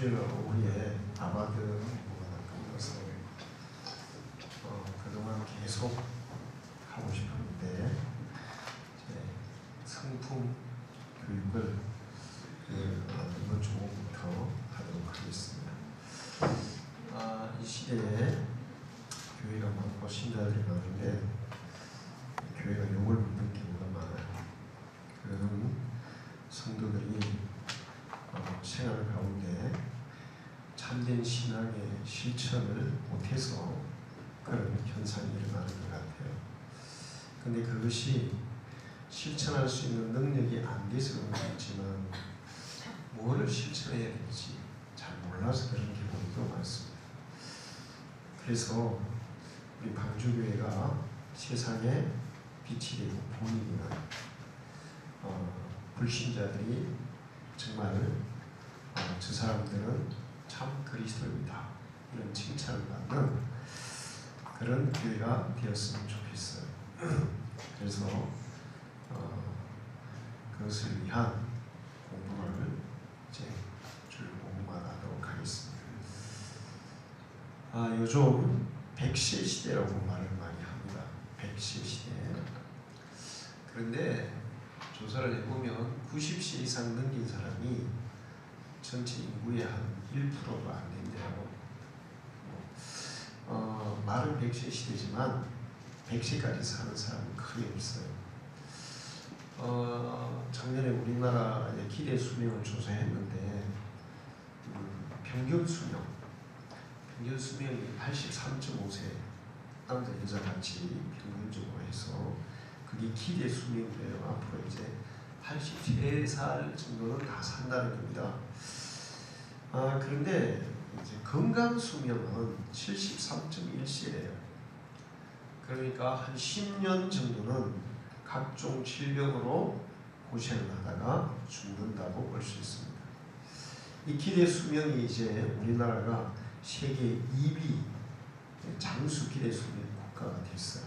주일 오후에 아바드 공부가 끝나서 그동안 계속 하고 싶었는데 성품 교육을 이번 주부터 하도록 하겠습니다. 이 시대에 교회가 많고 신자들이 많은데 교회가 욕을 먹는 경우가 많아요. 그런 성도들이 생활 가운데 참된 신앙의 실천을 못해서 그런 현상이 일어나는 것 같아요. 근데 그것이 실천할 수 있는 능력이 안 돼서 그런 것 있지만 뭐를 실천해야 될지 잘 몰라서 그런 경우도 많습니다. 그래서 우리 방주교회가 세상에 빛이 되고 본인이나 불신자들이 정말 저 사람들은 참 그리스도입니다 이런 칭찬을 받는 그런 교회가 되었으면 좋겠어요. 그래서 그것을 위한 공부를 이제 줄 공부만 하도록 하겠습니다. 요즘 백세 시대라고 말을 많이 합니다. 백세 시대. 그런데 조사를 해보면 90세 이상 넘긴 사람이 전체 인구의 한 1%도 안 된대요. 말은 100세 시대지만 100세까지 사는 사람은 거의 없어요. 작년에 우리나라 기대 수명을 조사했는데 평균 수명이 83.5세 남자 여자 같이 평균적으로 해서 그게 기대 수명이에요. 앞으로 이제 83살 정도는 다 산다는 겁니다. 그런데 이제 건강 수명은 73.1세예요. 그러니까 한 10년 정도는 각종 질병으로 고생을 하다가 죽는다고 볼 수 있습니다. 이 기대 수명이 이제 우리나라가 세계 2위 장수 기대 수명 국가가 됐어요.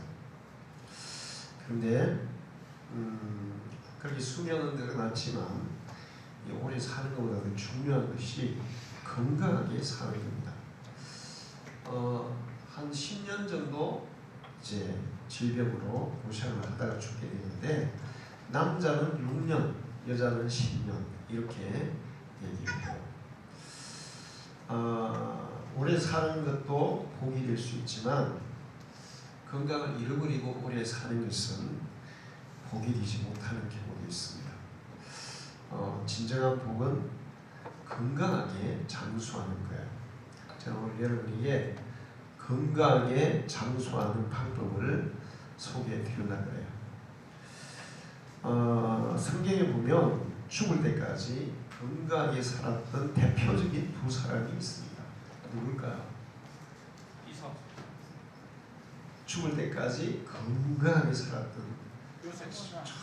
그런데 그렇게 수명은 늘어났지만 오래 사는 것보다 더 중요한 것이 건강하게 사는 겁니다. 한 10년 정도 이제 질병으로 고생을 하다가 죽게 되는데 남자는 6년, 여자는 10년 이렇게 얘기해요. 오래 사는 것도 복이 될 수 있지만 건강을 잃어버리고 오래 사는 것은 복이 되지 못하는 경우도 있습니다. 진정한 복은 건강하게 장수하는 거예요. 저는 오늘 여러분에게 건강하게 장수하는 방법을 소개해 드리려고 해요. 성경에 보면 죽을 때까지 건강하게 살았던 대표적인 두 사람이 있습니다. 누굴까요? 죽을 때까지 건강하게 살았던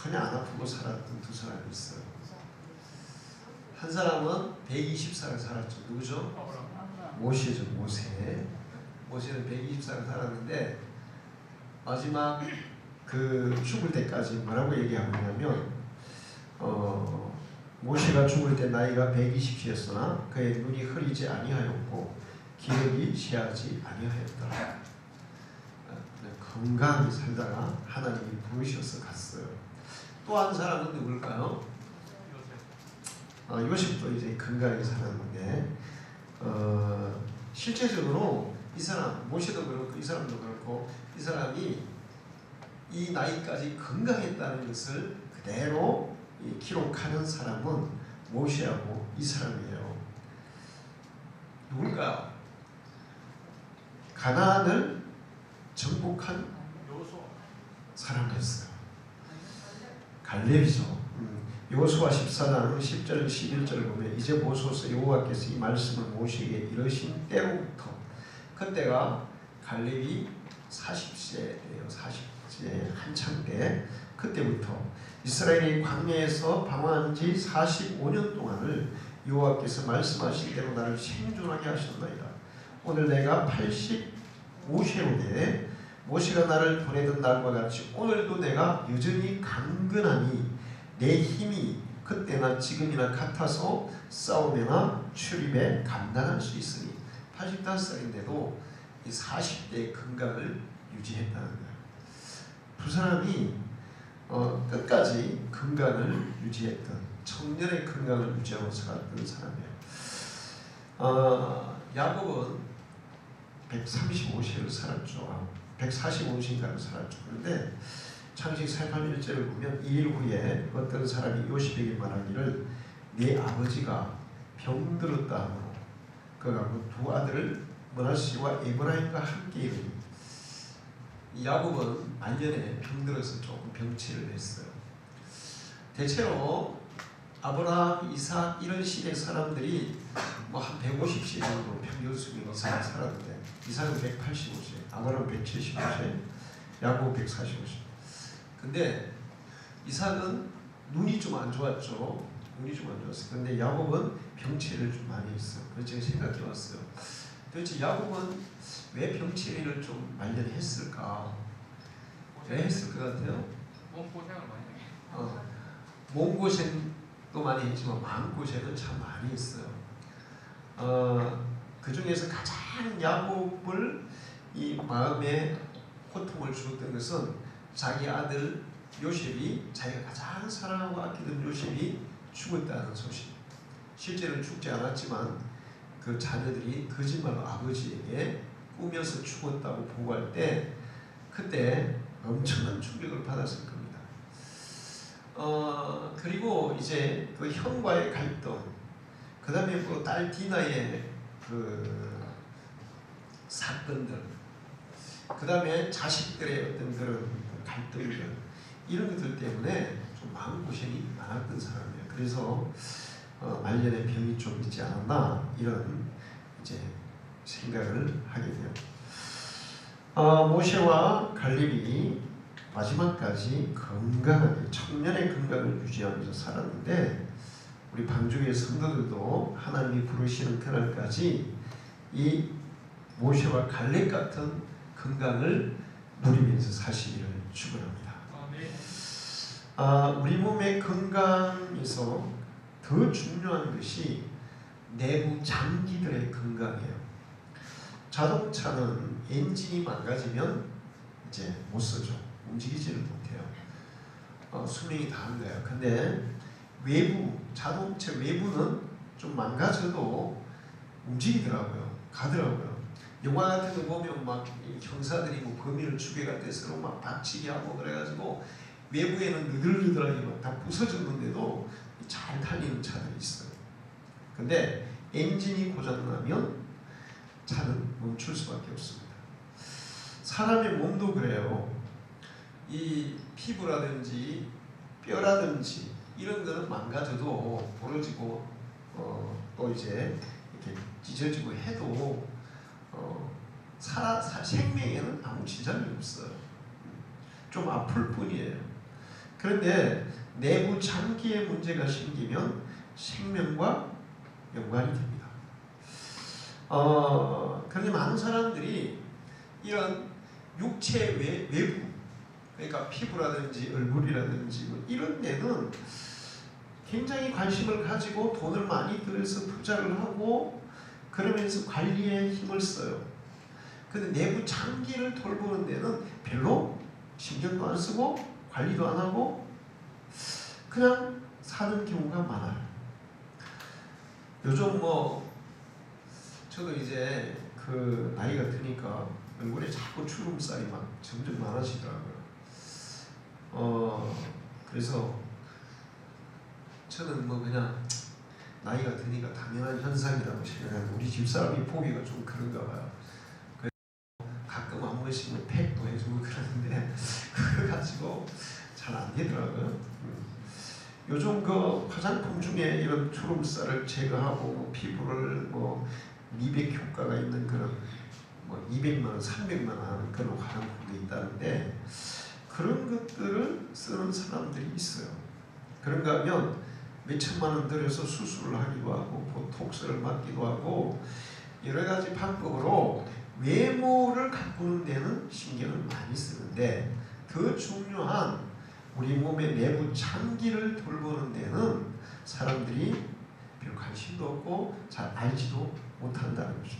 전혀 안 아프고 살았던 두 사람이 있어요. 한 사람은 120살을 살았죠. 누구죠? 모세죠. 모세는 120살을 살았는데 마지막 그 죽을 때까지 뭐라고 얘기하냐면 모세가 죽을 때 나이가 120이었으나 그의 눈이 흐리지 아니하였고 기력이 쇠하지 아니하였더라. 건강히 살다가 하나님이 부르셔서 갔어요. 또 한 사람은 누굴까요? 요셉도 이제 건강히 살았는데 실제적으로 이 사람 모세도 그렇고 이 사람도 그렇고 이 사람이 이 나이까지 건강했다는 것을 그대로 기록하는 사람은 모세하고 이 사람이에요. 누굴까요? 가나안을 정복한 사람이었어요. 갈렙이죠. 여호수아 14장 10절 11절을 보면 이제 보소서 여호와께서 이 말씀을 모세에게 이르신 때로부터 그때가 갈렙이 40세예요. 40세 한창 때 그때부터 이스라엘이 광야에서 방황한 지 45년 동안을 여호와께서 말씀하신 대로 나를 생존하게 하셨나이다. 오늘 내가 85세로 돼 모세가 나를 보내던 날과 같이 오늘도 내가 여전히 강건하니 내 힘이 그때나 지금이나 같아서 싸움이나 출입에 감당할 수 있으니 85살인데도 이 40대의 건강을 유지했다는 거예요. 두 사람이 끝까지 건강을 유지했던 청년의 건강을 유지하고 살았던 사람이에요. 야곱은 135세를 살았죠. 145세인가를 살았죠. 그런데 창세기 48장 1절을 보면 2일 후에 어떤 사람이 요셉에게 말하기를 네 아버지가 병들었다 하므로 그가 두 아들을 므낫세와 에브라임과 함께 이르니 야곱은 말년에 병들어서 조금 병치를 했어요. 대체로 아브라함, 이삭 이런 시대 사람들이 뭐 한 150세 정도 평균 수명 이상 살았는데 이삭은 185세, 아브라함은 175세, 야곱 145세. 근데 이삭은 눈이 좀 안 좋았죠. 눈이 좀 안 좋았어요. 근데 야곱은 병치를 좀 많이 했어요. 그래서 제가 생각해 왔어요. 도대체 야곱은 왜 병치를 좀 말년했을까? 왜 했을 것 같아요? 몸고생을 많이 했어요. 몸고생도 많이 했지만 마음고생은 참 많이 했어요. 그 중에서 가장 야곱을 이 마음에 고통을 주었던 것은 자기 아들 요셉이 자기가 가장 사랑하고 아끼던 요셉이 죽었다는 소식. 실제로는 죽지 않았지만 그 자녀들이 거짓말로 아버지에게 꾸며서 죽었다고 보고할 때 그때 엄청난 충격을 받았을 겁니다. 그리고 이제 그 형과의 갈등, 그 다음에 그 딸 디나의 그 사건들, 그 다음에 자식들의 어떤 그런 갈등들, 이런 것들 때문에 좀 마음고생이 많았던 사람이에요. 그래서 말년에 병이 좀 있지 않았나 이런 이제 생각을 하게 돼요. 모세와 갈렙이 마지막까지 건강하게 청년의 건강을 유지하면서 살았는데 우리 방주의 성도들도 하나님이 부르시는 그날까지 이 모세와 갈렙 같은 건강을 누리면서 사시기를 축원합니다. 우리 몸의 건강에서 더 중요한 것이 내부 장기들의 건강이에요. 자동차는 엔진이 망가지면 이제 못 쓰죠. 움직이지를 못해요. 수명이 다한 거예요. 근데 외부, 자동차 외부는 좀 망가져도 움직이더라고요. 가더라고요. 영화 같은 거 보면 막 형사들이 뭐 범인을 추격할 때 서로 막 박치기 하고 그래가지고 외부에는 느들느들하게 막 다 부서졌는데도 잘 달리는 차들이 있어요. 근데 엔진이 고장나면 차는 멈출 수밖에 없습니다. 사람의 몸도 그래요. 이 피부라든지 뼈라든지 이런 거는 망가져도 부러지고 또 이제 이렇게 찢어지고 해도 생명에는 아무 지장이 없어요. 좀 아플 뿐이에요. 그런데 내부 장기에 문제가 생기면 생명과 연관이 됩니다. 그런데 많은 사람들이 이런 육체 외부, 그러니까 피부라든지 얼굴이라든지 뭐 이런 데는 굉장히 관심을 가지고 돈을 많이 들여서 투자를 하고 그러면서 관리에 힘을 써요. 그런데 내부 장기를 돌보는 데는 별로 신경도 안 쓰고 관리도 안 하고 그냥 사는 경우가 많아요. 요즘 뭐 저도 이제 그 나이가 드니까 얼굴에 자꾸 주름살이 막 점점 많아지더라고요. 그래서 저는 뭐 그냥 나이가 드니까 당연한 현상이라고 생각하고 우리 집사람이 보기가 좀 그런가 봐요. 그래서 가끔 한 번씩은 팩도 해주고 그러는데 그거 가지고 잘 안 되더라고요. 요즘 그 화장품 중에 이런 주름살을 제거하고 뭐 피부를 뭐 미백 효과가 있는 그런 뭐 200만 원, 300만 원 하는 그런 화장품도 있다는데 그런 것들을 쓰는 사람들이 있어요. 그런가 하면 몇 천만 원 들여서 수술을 하기도 하고 보톡스를 맞기도 하고 여러 가지 방법으로 외모를 가꾸는 데는 신경을 많이 쓰는데 더 중요한 우리 몸의 내부 장기를 돌보는 데는 사람들이 별 관심도 없고 잘 알지도 못한다는 거죠.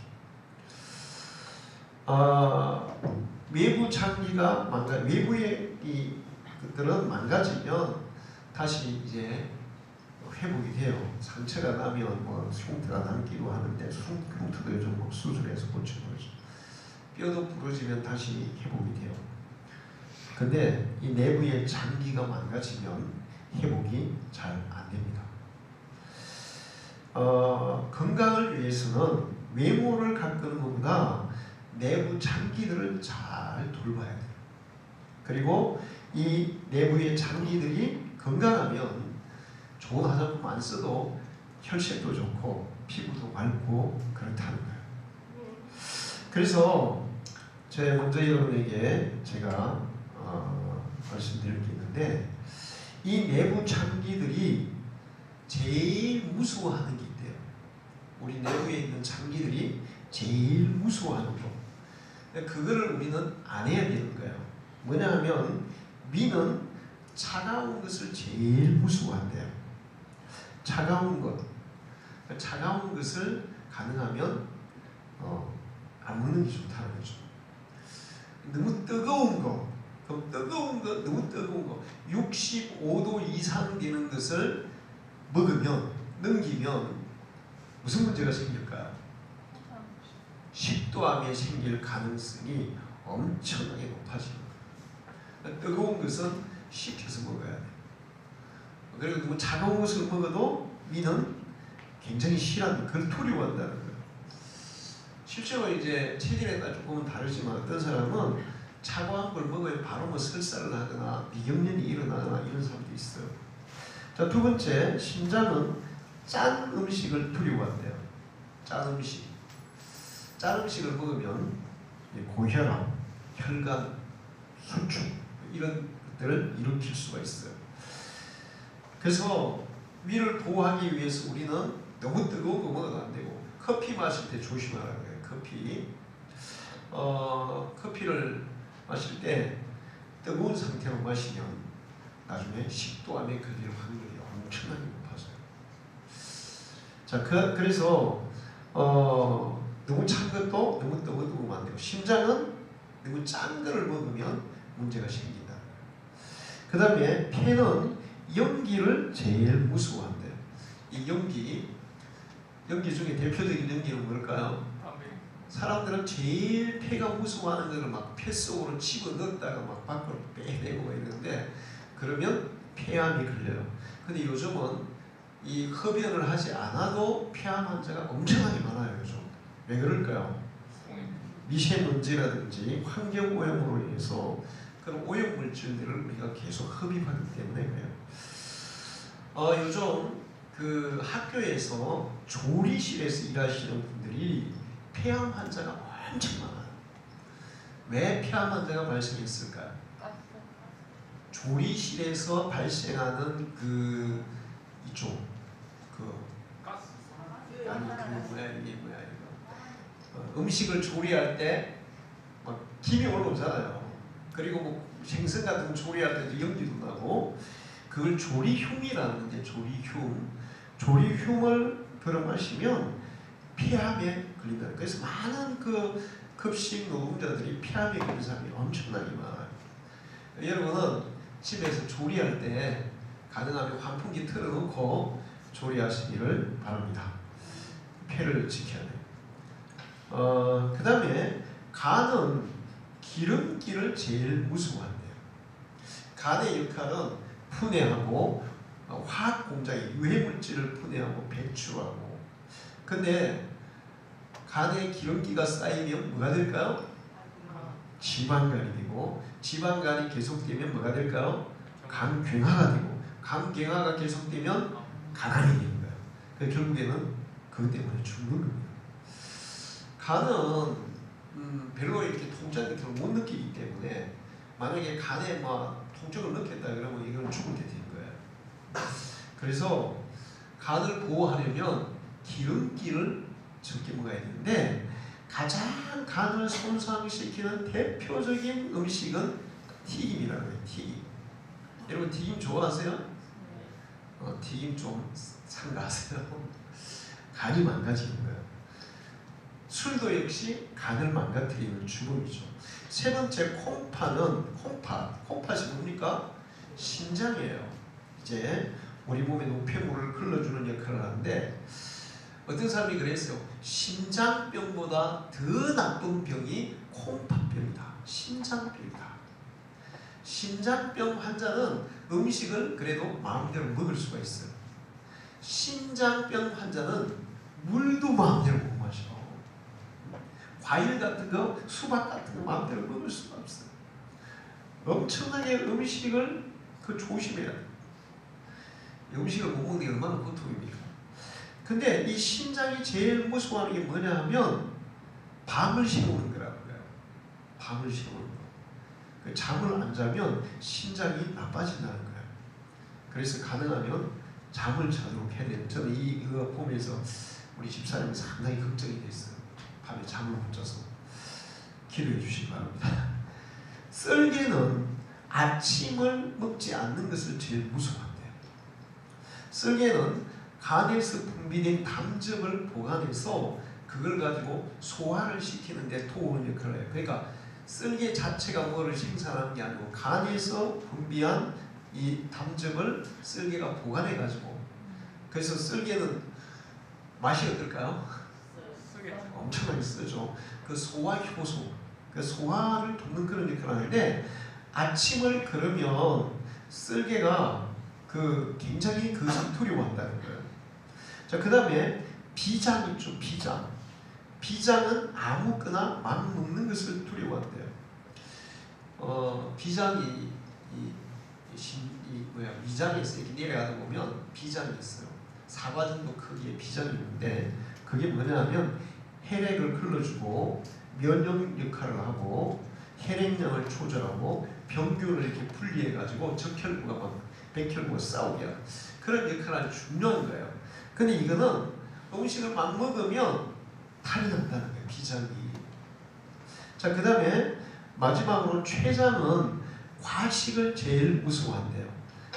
외부 장기가 외부의 이 것들은 망가지면 다시 이제 회복이 돼요. 상처가 나면 뭐 흉터가 남기도 하는데 흉터도 요즘 뭐 수술해서 고치는 거죠. 뼈도 부러지면 다시 회복이 돼요. 근데 이 내부의 장기가 망가지면 회복이 잘 안 됩니다. 건강을 위해서는 외모를 가꾸는 것보다 내부 장기들을 잘 돌봐야 돼요. 그리고 이 내부의 장기들이 건강하면 좋은 화장품 안 써도 혈색도 좋고 피부도 맑고 그렇다는 거예요. 그래서 제 먼저 여러분에게 제가 말씀드릴 게 있는데, 이 내부 장기들이 제일 무서워하는 게 있대요. 우리 내부에 있는 장기들이 제일 무서워하는 거. 그거를 우리는 안 해야 되는 거예요. 뭐냐 하면 위는 차가운 것을 제일 무서워한대요. 차가운 것. 차가운 것을 가능하면 안 먹는 게 좋다는 거죠. 너무 뜨거운 거, 너무 뜨거운 거, 65도 이상 되는 것을 먹으면, 넘기면 무슨 문제가 생길까요? 식도암이 생길 가능성이 엄청나게 높아지는 거예요. 뜨거운 것은 식혀서 먹어야 돼요. 그리고 너무 차가운 것을 먹어도 위는 굉장히 싫어한다. 그걸 두려워한다는 거예요. 실제로 이제 체질에 따라 조금은 다르지만 어떤 사람은 차가운 걸 먹어야 바로 뭐 설사를 하거나 비경련이 일어나거나 이런 사람도 있어요. 자, 두 번째, 심장은 짠 음식을 두려워한대요. 짠 음식. 짠 음식을 먹으면 고혈압, 혈관, 수축 이런 것들을 일으킬 수가 있어요. 그래서 위를 보호하기 위해서 우리는 너무 뜨거운 거 먹어도 안 되고, 커피 마실 때 조심하라는 거예요. 커피를 마실 때 뜨거운 상태로 마시면 나중에 식도암에 걸릴 확률이 엄청나게 높아져요. 자, 그래서 너무 찬 것도 너무 뜨거우면 안 되고, 심장은 너무 짠 거를 먹으면 문제가 생긴다. 그 다음에 폐는 연기를 제일 무서워한대요. 이 연기 중에 대표적인 연기는 뭘까요? 사람들은 제일 폐가 무서워하는 것을 막 폐 속으로 집어넣었다가 막 밖으로 빼내고 이러는데, 그러면 폐암이 걸려요. 근데 요즘은 이 흡연을 하지 않아도 폐암 환자가 엄청나게 많아요. 요즘. 왜 그럴까요? 미세먼지라든지 환경오염으로 인해서 그런 오염물질들을 우리가 계속 흡입하기 때문에 그래요. 요즘 그 학교에서 조리실에서 일하시는 분들이 폐암 환자가 엄청 많아요. 왜 폐암 환자가 발생했을까요? 조리실에서 발생하는 음식을 조리할 때 막 김이 올라오잖아요. 그리고 뭐 생선 같은 거 조리할 때도 연기도 나고, 그걸 조리흉이라는 게 조리흉을 들어 마시면 폐암에 걸린다. 그래서 많은 그 급식 노동자들이 폐암에 걸린 사람이 엄청나게 많아요. 여러분은 집에서 조리할 때 가능하면 환풍기 틀어놓고 조리하시기를 바랍니다. 폐를 지켜야 돼요. 그 다음에 간은 기름기를 제일 무서워한대요. 간의 역할은 분해하고 화학 공장에 유해물질을 분해하고 배출하고, 근데 간에 기름기가 쌓이면 뭐가 될까요? 지방간이 되고, 지방간이 계속되면 뭐가 될까요? 간경화가 되고, 간경화가 계속되면 간암이 되는 거예요. 그래서 결국에는 그것 때문에 죽는 겁니다. 간은 별로 이렇게 통증 같은 걸 못 느끼기 때문에, 만약에 간에 막 통증을 느꼈다 그러면 이건 죽을 때 되는 거예요. 그래서 간을 보호하려면 기름기를 적게 먹어야 되는데, 가장 간을 손상시키는 대표적인 음식은 튀김이라고 해요. 튀김. 여러분 튀김 좋아하세요? 튀김 좀 삼가하세요. 간이 망가지는 거예요. 술도 역시 간을 망가뜨리는 주범이죠. 세 번째 콩팥이 뭡니까? 심장이에요. 이제 우리 몸에 노폐물을 흘러주는 역할을 하는데 어떤 사람이 그랬어요. 심장병보다 더 나쁜 병이 콩팥병이다. 심장병이다. 심장병 환자는 음식을 그래도 마음대로 먹을 수가 있어요. 심장병 환자는 물도 마음대로 못 마셔. 과일 같은 거, 수박 같은 거 마음대로 먹을 수가 없어요. 엄청나게 음식을 조심해야 돼요. 음식을 못 먹는 게 얼마나 고통입니까? 근데 이 심장이 제일 무서워하는 게 뭐냐 하면 밤을 새우는 거라고요. 밤을 새우는 거. 잠을 안 자면 심장이 나빠진다는 거예요. 그래서 가능하면 잠을 자도록 해야 돼요. 저는 이거 보면서 우리 집사람이 상당히 걱정이 됐어요. 밤에 잠을 못 자서 기도해 주시기 바랍니다. 썰개는 아침을 먹지 않는 것을 제일 무서워한대요. 썰개는 간에서 분비된 담즙을 보관해서 그걸 가지고 소화를 시키는 데 도움을 역할을 해요. 그러니까 썰개 자체가 뭐를 생산하는 게 아니고 간에서 분비한 이 담즙을 썰개가 보관해 가지고, 그래서 썰개는 맛이 어떨까요? 엄청나게 쓰죠. 그 소화 효소, 그 소화를 돕는 그런 역할을 하는데 아침을 그러면 썰개가 굉장히 그것을 두려워한다는 거예요. 자, 그 다음에 비장 있죠. 비장은 아무거나 막 먹는 것을 두려워한대요. 비장이 위장에서 이렇게 내려가다 보면 비장이 있어요. 사과 정도 크기의 비장이 있는데 그게 뭐냐면 혈액을 흘러주고 면역 역할을 하고 혈액량을 조절하고 병균을 이렇게 분리해가지고 적혈구가 막 백혈구가 싸우게 하는 그런 역할을 아주 중요한 거예요. 근데 이거는 음식을 막 먹으면 탈이 난다는 거예요. 비장이. 자, 그 다음에 마지막으로 췌장은 과식을 제일 무서워한대요.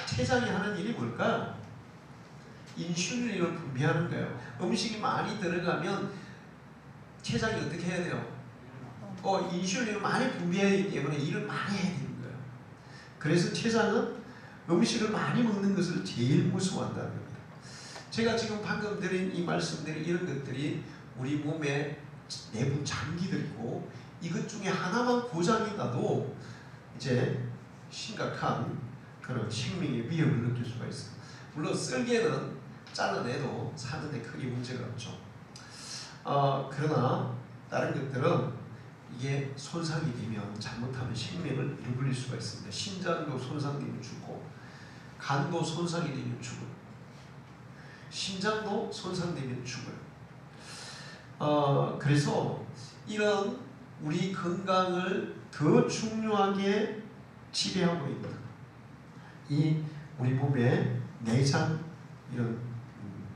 췌장이 하는 일이 뭘까요? 인슐린을 분비하는 거예요. 음식이 많이 들어가면 췌장이 어떻게 해야 돼요? 인슐린을 많이 분비해야 되기 때문에 일을 많이 해야 되는 거예요. 그래서 췌장은 음식을 많이 먹는 것을 제일 무서워한다는 겁니다. 제가 지금 방금 드린 이 말씀들이 이런 것들이 우리 몸의 내부 장기들이고 이것 중에 하나만 고장이 나도 이제 심각한 그런 생명의 위협을 느낄 수가 있어요. 물론 썰개는 잘라내도 사는데 크게 문제가 없죠. 그러나 다른 것들은 이게 손상이 되면 잘못하면 생명을 잃어버릴 수가 있습니다. 심장도 손상되면 죽고 간도 손상이 되면 죽어요. 심장도 손상되면 죽어요. 그래서 이런 우리 건강을 더 중요하게 지배하고 있는 이 우리 몸의 내장 이런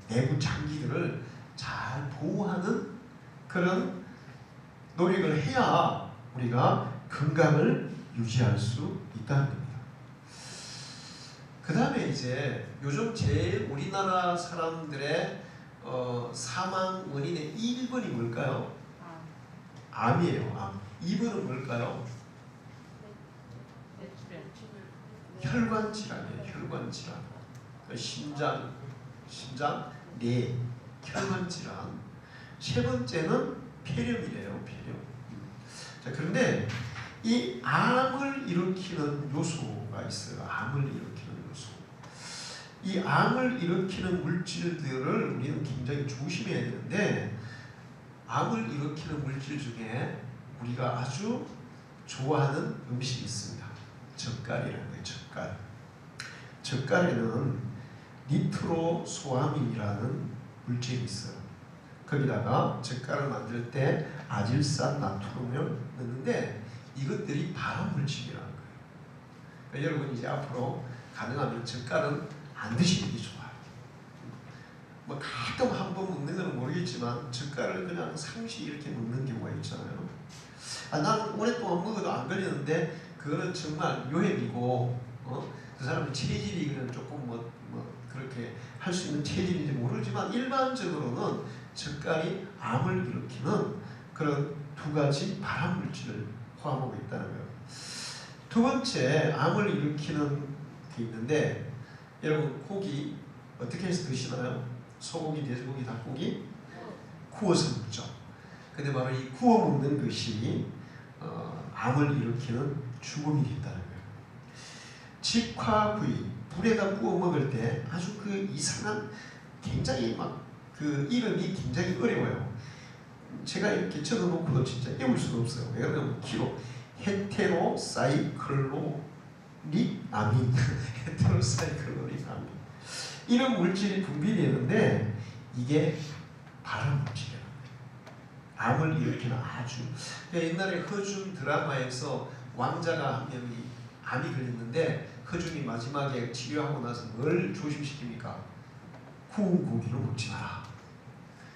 내부 장기들을 잘 보호하는 그런 노력을 해야 우리가 건강을 유지할 수 있다는 겁니다. 그 다음에 이제 요즘 제일 우리나라 사람들의 사망 원인의 1번이 뭘까요? 암이에요. 암. 2번은 뭘까요? 혈관 질환이에요. 혈관 질환. 심장, 뇌, 혈관 질환. 세 번째는 폐렴이래요. 폐렴. 자, 그런데 이 암을 일으키는 요소가 있어요. 암을 일으키는 요소. 이 암을 일으키는 물질들을 우리는 굉장히 조심해야 되는데 암을 일으키는 물질 중에 우리가 아주 좋아하는 음식이 있습니다. 젓갈이라는 거예요. 젓갈. 젓갈에는 니트로소아민이라는 물질이 있어요. 거기다가 젓갈을 만들 때 아질산 나트륨을 넣는데 이것들이 발암 물질이라는 거예요. 그러니까 여러분 이제 앞으로 가능하면 젓갈은 안 드시는 게 좋아요. 뭐 가끔 한 번 먹는 건 모르겠지만 젓갈을 그냥 상시 이렇게 먹는 경우가 있잖아요. 나는 오랫동안 먹어도 안 걸리는데 그거는 정말 요행이고 그 사람의 체질이 그냥 조금 그렇게 할 수 있는 체질인지 모르지만 일반적으로는 젓갈이 암을 일으키는 그런 두 가지 발암 물질을 포함하고 있다는 거예요. 두 번째 암을 일으키는 게 있는데 여러분 고기 어떻게 해서 드시나요? 소고기, 돼지고기, 닭고기 구워서 먹죠. 근데 바로 이 구워 먹는 것이 암을 일으키는 죽음이 있다는 거예요. 직화구이 불에다 구워 먹을 때 아주 그 이상한 굉장히 그 이름이 굉장히 어려워요. 제가 이렇게 적어놓고도 진짜 외울 수가 없어요. 왜 그러냐면 키로 헤테로사이클로닉 아민 헤테로사이클로닉 아민 이런 물질이 분비되는데 이게 발암 물질이에요. 암을 일으키는 아주 옛날에 허준 드라마에서 왕자가 한 명이 암이 걸렸는데 허준이 마지막에 치료하고 나서 뭘 조심시킵니까? 구운 고기를 먹지 마라.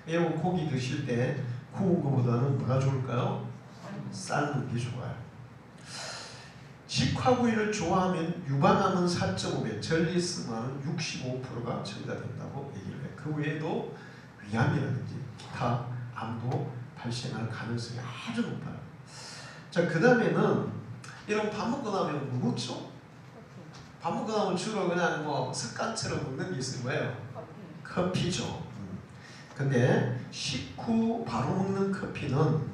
여러분 고기 드실 때 구운 것보다는 뭐가 좋을까요? 삶는 게 좋아요. 직화구이를 좋아하면 유방암은 4.5배, 전리스만은 65%가 증가된다고 얘기를 해요. 그 외에도 위암이라든지 기타 암도 발생할 가능성이 아주 높아요. 자, 그 다음에는 여러분 밥 먹고 나면 뭐 먹죠? 밥 먹고 나면 주로 그냥 습관처럼 먹는 게 있어요. 뭐예요? 커피죠. 근데 식후 바로 먹는 커피는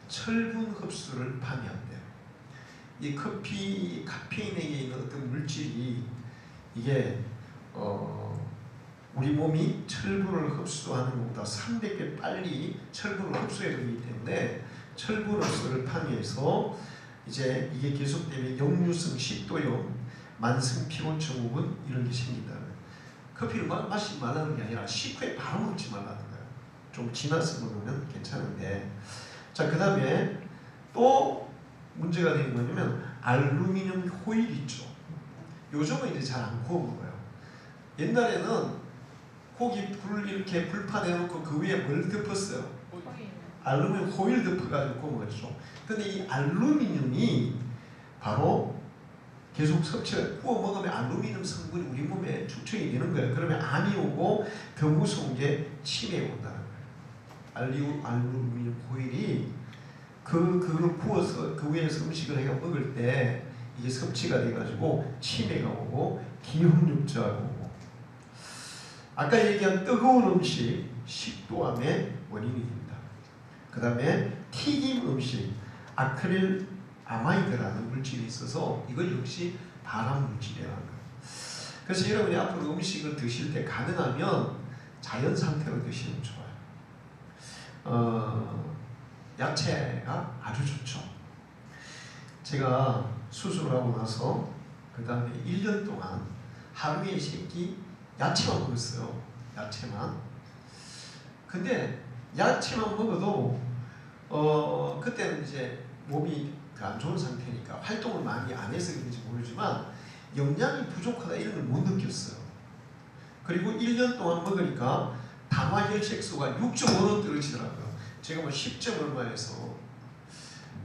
철분 흡수를 방해한대요. 이 커피 카페인에 있는 어떤 물질이 이게 우리 몸이 철분을 흡수하는 것보다 300배 빨리 철분을 흡수해 되기 때문에 철분 흡수를 방해해서 이제 이게 계속되면 역류성 식도염, 만성 피로 증후군 이런 게 생긴다는 거예요. 커피를 마시지 말라는 게 아니라 식후에 바로 먹지 말라는 거예요. 좀 지나서 먹으면 괜찮은데. 자, 그 다음에 또 문제가 되는 거냐면 알루미늄 호일 있죠. 요즘은 이제 잘 안 구워 먹어요. 옛날에는 고기 불 이렇게 불판에 놓고 그 위에 뭘 덮었어요? 알루미늄 호일 덮어가지고 구워 먹었죠. 근데 이 알루미늄이 바로 계속 섭취가 구워 먹으면 알루미늄 성분이 우리 몸에 축적이 되는 거예요. 그러면 암이 오고 더 무서운 게 치매가 온다는 거예요. 알루미늄 호일이 그걸 구워서 그 위에서 음식을 해 먹을 때 이게 섭취가 돼가지고 치매가 오고 기억력저하가 오고 아까 얘기한 뜨거운 음식 식도암의 원인이 됩니다. 그 다음에 튀김 음식 아크릴 아마이드라는 물질이 있어서 이걸 역시 발암 물질이라는 거예요. 그래서 여러분이 앞으로 음식을 드실 때 가능하면 자연 상태로 드시면 좋아요. 야채가 아주 좋죠. 제가 수술하고 나서 그 다음에 1년 동안 하루에 3끼 야채만 먹었어요. 야채만. 근데 야채만 먹어도 그때는 이제 몸이 안 좋은 상태니까 활동을 많이 안 해서 그런지 모르지만 영양이 부족하다 이런 걸 못 느꼈어요. 그리고 1년 동안 먹으니까 당화혈색소가 6.5로 떨어지더라고요. 제가 10점 얼마에서.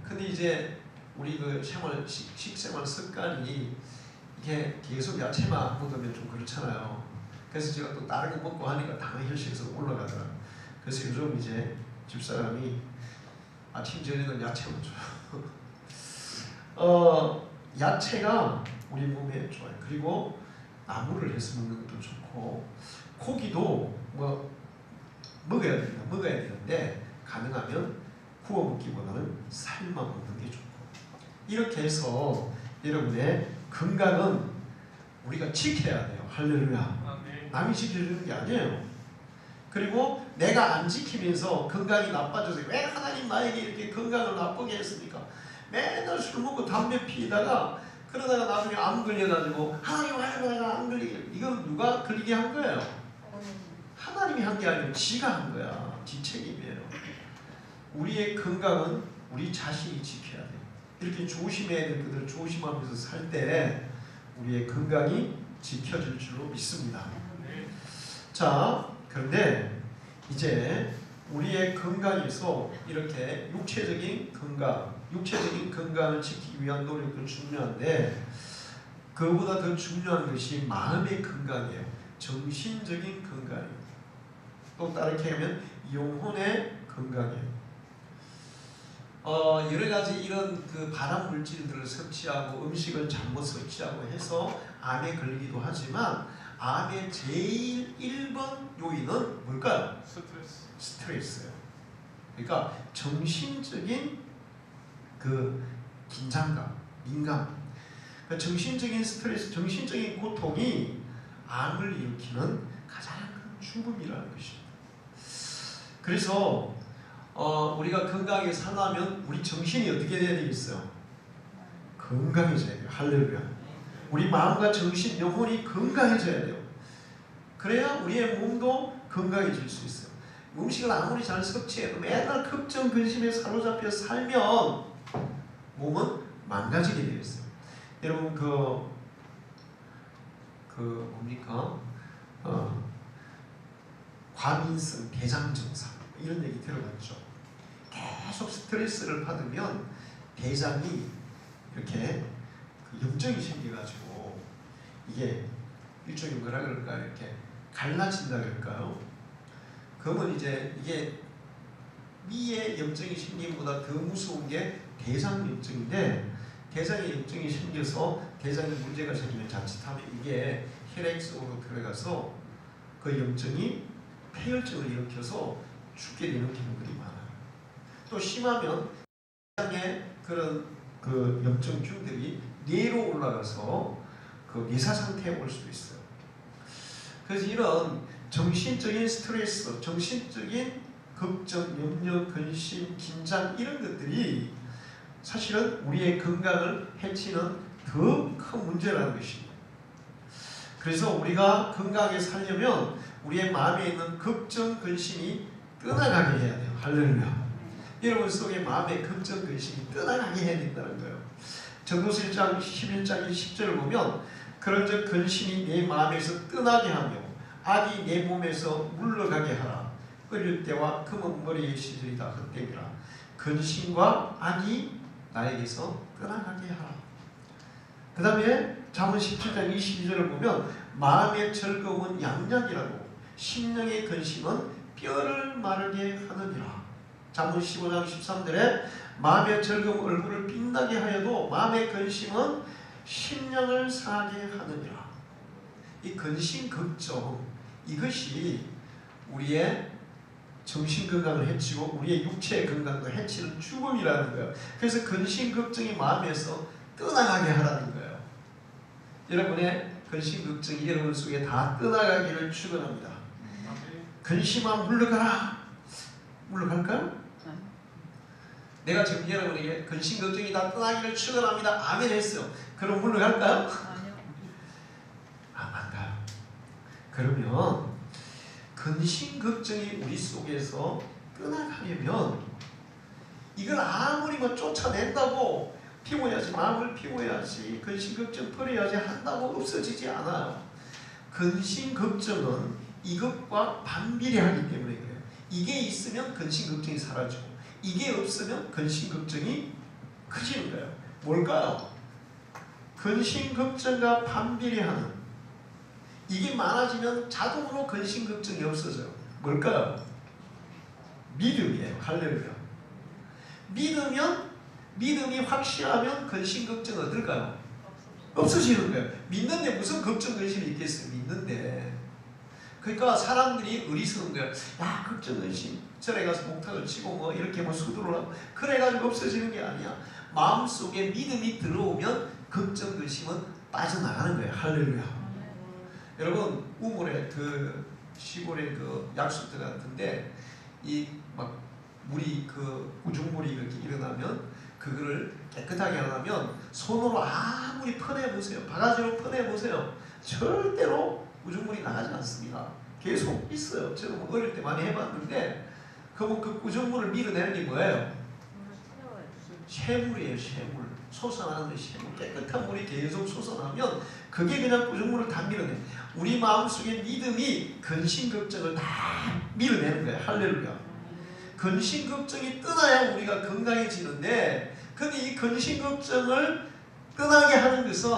근데 이제 우리 그 식생활 습관이 이게 계속 야채만 먹으면 좀 그렇잖아요. 그래서 제가 또 다른 거 먹고 하니까 당화혈색소가 올라가더라고요. 그래서 요즘 이제 집사람이 아침 저녁은 야채 먹죠. 야채가 우리 몸에 좋아요. 그리고 나물을 해서 먹는 것도 좋고 고기도 먹어야 됩니다. 먹어야 되는데 가능하면 구워 먹기보다는 삶아 먹는 게 좋고 이렇게 해서 여러분의 건강은 우리가 지켜야 돼요. 할렐루야. 남이 지켜주는 게 아니에요. 그리고 내가 안 지키면서 건강이 나빠져서 왜 하나님 나에게 이렇게 건강을 나쁘게 했습니까? 맨날 술 먹고 담배 피다가 그러다가 나중에 암 걸려가지고 하나님 왜 내가 안 걸리게 이건 누가 걸리게 한 거예요? 하나님이 한 게 아니고 지가 한 거야. 지 책임이에요. 우리의 건강은 우리 자신이 지켜야 돼요. 이렇게 조심해야 될 것들 조심하면서 살 때 우리의 건강이 지켜질 줄로 믿습니다. 자, 그런데 이제 우리의 건강에서 이렇게 육체적인 건강을 지키기 위한 노력도 중요한데 그보다 더 중요한 것이 마음의 건강이에요. 정신적인 건강이에요. 또 다르게 하면 영혼의 건강이에요. 여러 가지 이런 그 발암 물질들을 섭취하고 음식을 잘못 섭취하고 해서 암에 걸리기도 하지만 암의 제일 1번 요인은 뭘까요? 스트레스예요. 그러니까 정신적인 그 긴장감, 민감, 그 정신적인 스트레스, 정신적인 고통이 암을 일으키는 가장 큰 죽음이라는 것입니다. 그래서 우리가 건강하게 살려면 우리 정신이 어떻게 돼야 되겠어요? 건강해져야 돼요. 할렐루야. 우리 마음과 정신, 영혼이 건강해져야 돼요. 그래야 우리의 몸도 건강해질 수 있어요. 음식을 아무리 잘 섭취해도 맨날 걱정, 근심에 사로잡혀 살면 몸은 망가지게 되어 있어요. 여러분 뭡니까? 과민성 대장 증상 이런 얘기 들어봤죠. 계속 스트레스를 받으면 대장이 이렇게 염증이 생겨가지고 이게 일종의 뭐라 그럴까 이렇게 갈라진다 그럴까요? 그러면 이제 이게 위에 염증이 생김보다 더 무서운 게 대장 염증인데 대장에 염증이 생겨서 대장에 문제가 생기면 자칫하면 이게 혈액 속으로 들어가서 그 염증이 폐혈증을 일으켜서 죽게 되는 경우들이 많아요. 또 심하면 대장에 그런 그 염증균들이 뇌로 올라가서 그 뇌사 상태에 올 수도 있어요. 그래서 이런 정신적인 스트레스, 정신적인 걱정, 염려, 근심, 긴장 이런 것들이 사실은 우리의 건강을 해치는 더 큰 문제라는 것입니다. 그래서 우리가 건강하게 살려면 우리의 마음에 있는 걱정, 근심이 떠나가게 해야 돼요. 할렐루야. 여러분 속에 마음의 걱정, 근심이 떠나가게 해야 된다는 거예요. 전도서 1장 11장 10절을 보면 그런즉 근심이 내 마음에서 떠나게 하며 악이 내 몸에서 물러가게 하라. 어릴 때와 검은 머리의 시절이 다 헛되니라. 근심과 악이 나에게서 떠나가게 하라. 그 다음에 잠언 17장 22절을 보면 마음의 즐거움은 양약이라고 심령의 근심은 뼈를 마르게 하느니라. 잠언 15장 13절에 마음의 즐거움 얼굴을 빛나게 하여도 마음의 근심은 심령을 상하게 하느니라. 이 근심, 걱정 이것이 우리의 정신건강을 해치고 우리의 육체의 건강도 해치는 죽음이라는 거예요. 그래서 근심, 걱정이 마음에서 떠나가게 하라는 거예요. 여러분의 근심, 걱정이 여러분 속에 다 떠나가기를 축원합니다. 근심아 물러가라. 물러갈까요? 내가 지금 여러분에게 근심, 걱정이 다 떠나기를 축원합니다. 아멘 했어요. 그럼 물러갈까요? 아니요. 안 가요. 그러면 근심, 걱정이 우리 속에서 떠나가려면 이걸 아무리 뭐 쫓아낸다고 피워야지, 마음을 피워야지, 근심, 걱정 버려야지 한다고 없어지지 않아요. 근심, 걱정은 이것과 반비례하기 때문에 그래요. 이게 있으면 근심, 걱정이 사라지고 이게 없으면 근심, 걱정이 커지는 거예요. 뭘까요? 근심, 걱정과 반비례하는 이게 많아지면 자동으로 근심, 걱정이 없어져요. 뭘까요? 믿음이에요. 할렐루야. 믿음이 확실하면 근심, 걱정 어떨까요? 없어지는 거예요. 믿는데 무슨 걱정, 근심이 있겠어요? 믿는데. 그러니까 사람들이 어리석은 거예요. 야, 걱정, 근심. 절에 가서 목탁을 치고 뭐 이렇게 뭐 수도를 하고 그래가지고 없어지는 게 아니야. 마음속에 믿음이 들어오면 걱정, 근심은 빠져나가는 거예요. 할렐루야. 여러분 우물에 그 시골에 그 약수터 같은데 이 막 물이 그 우중물이 이렇게 일어나면 그거를 깨끗하게 하려면 손으로 아무리 퍼내보세요. 바가지로 퍼내보세요. 절대로 우중물이 나가지 않습니다. 계속 있어요. 저는 어릴 때 많이 해봤는데 그러면 그 우중물을 밀어내는 게 뭐예요? 샘물이에요. 샘물. 솟아나는 샘물. 깨끗한 물이 계속 솟아나면 그게 그냥 우중물을 다 밀어내. 우리 마음속에 믿음이 근심, 걱정을 다 밀어내는 거예요. 할렐루야. 근심, 걱정이 떠나야 우리가 건강해지는데 근데 이 근심, 걱정을 떠나게 하는 것은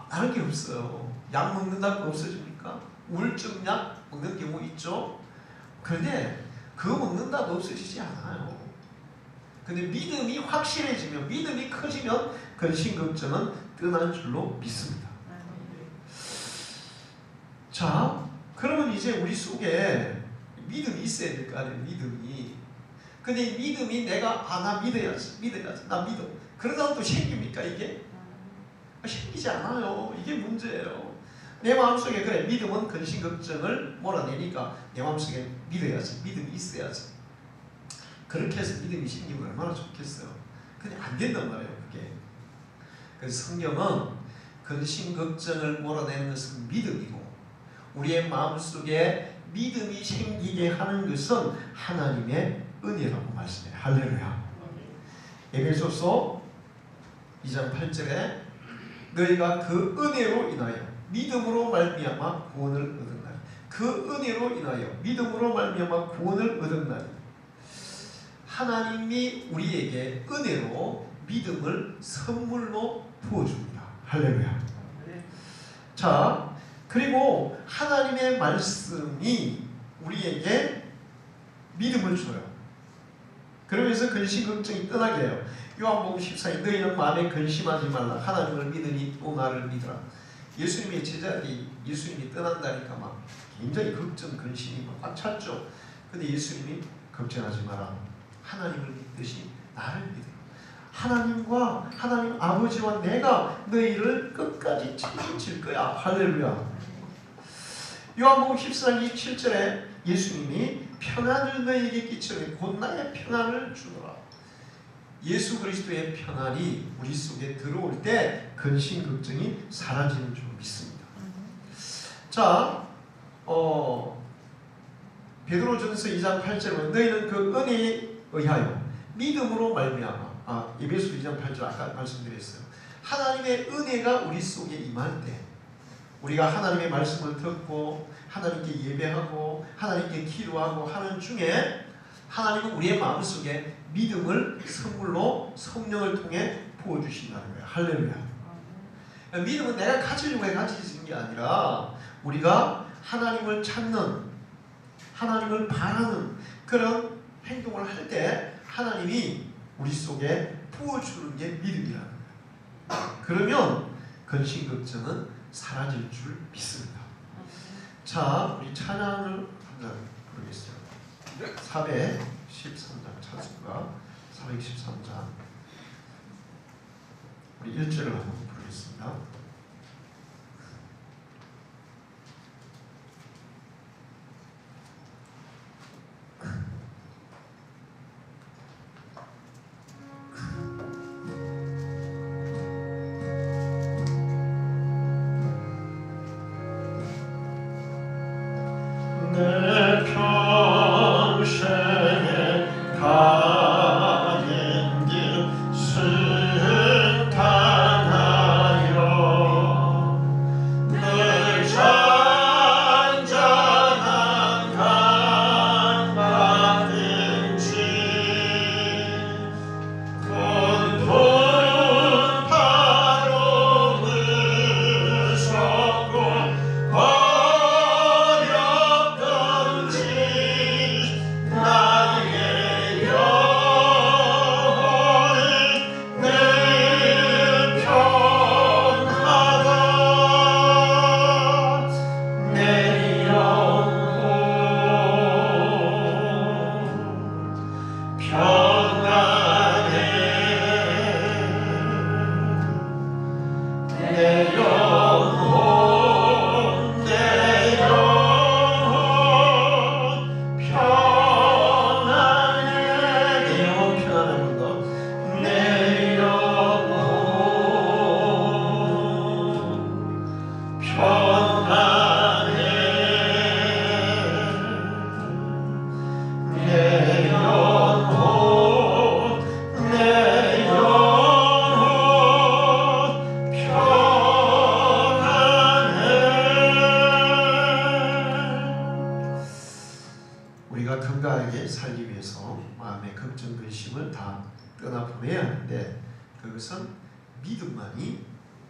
다른 게 없어요. 약 먹는다고 없어집니까? 우울증 약 먹는 경우 있죠. 그런데 그거 먹는다고 없어지지 않아요. 근데 믿음이 확실해지면, 믿음이 커지면 근심걱정은 떠나는 줄로 믿습니다. 자, 그러면 이제 우리 속에 믿음이 있어야 될 거 아니에요. 믿음이. 근데 이 믿음이 내가 나 믿어야지, 나 믿어. 그러다가 또 생깁니까 이게? 생기지 않아요. 이게 문제예요. 내 마음속에 그래, 믿음은 근심걱정을 몰아내니까 내 마음속에 믿어야지, 믿음이 있어야지. 그렇게 해서 믿음이 생기면 얼마나 좋겠어요. 근데 안 된단 말이에요, 그게. 그래서 성경은 근심걱정을 몰아내는 것은 믿음이고, 우리의 마음속에 믿음이 생기게 하는 것은 하나님의 은혜라고 말씀해요. 할렐루야. 에베소서 2장 8절에 너희가 그 은혜로 인하여 믿음으로 말미암아 구원을 얻었나니, 그 은혜로 인하여 믿음으로 말미암아 구원을 얻었나니, 하나님이 우리에게 은혜로 믿음을 선물로 부어줍니다. 할렐루야. 자, 그리고 하나님의 말씀이 우리에게 믿음을 줘요. 그러면서 근심걱정이 떠나게 해요. 요한복음 14에 너희는 마음에 근심하지 말라. 하나님을 믿으니 또 나를 믿으라. 예수님의 제자들이 예수님이 떠난다니까 막 굉장히 걱정, 근심이 막 찼죠. 근데 예수님이 걱정하지 마라. 하나님을 믿듯이 나를 믿으라. 하나님과 하나님 아버지와 내가 너희를 끝까지 책임질 거야. 할렐루야. 요한복음 14장 27절에 예수님이 평안을 너희에게 끼치니 곧 나의 평안을 주노라. 예수 그리스도의 평안이 우리 속에 들어올 때 근심걱정이 사라지는 줄 믿습니다. 자, 베드로전서 2장 8절은 너희는 그 은혜에 의하여 믿음으로 말미암아, 에베소 2장 8절 아까 말씀드렸어요. 하나님의 은혜가 우리 속에 임할 때, 우리가 하나님의 말씀을 듣고 하나님께 예배하고 하나님께 기도하고 하는 중에 하나님은 우리의 마음속에 믿음을 선물로 성령을 통해 부어주신다는 거예요. 할렐루야. 믿음은 내가 가지려고 해 가지는 게 아니라 우리가 하나님을 찾는, 하나님을 바라는 그런 행동을 할 때 하나님이 우리 속에 부어주는 게 믿음이라는 거예요. 그러면 근심걱정은 사라질 줄 믿습니다. 자, 우리 찬양을 한번 부르겠습니다. 413장 찬송가 413장 우리 1절을 한번 부르겠습니다. 내 평생에 가는 길 순탄하여 늘 잔잔한 강 같은지 곤도는 파도를 섞고 우리가 건강하게 살기 위해서 마음의 걱정, 근심을 다 떠나보내야 하는데 그것은 믿음만이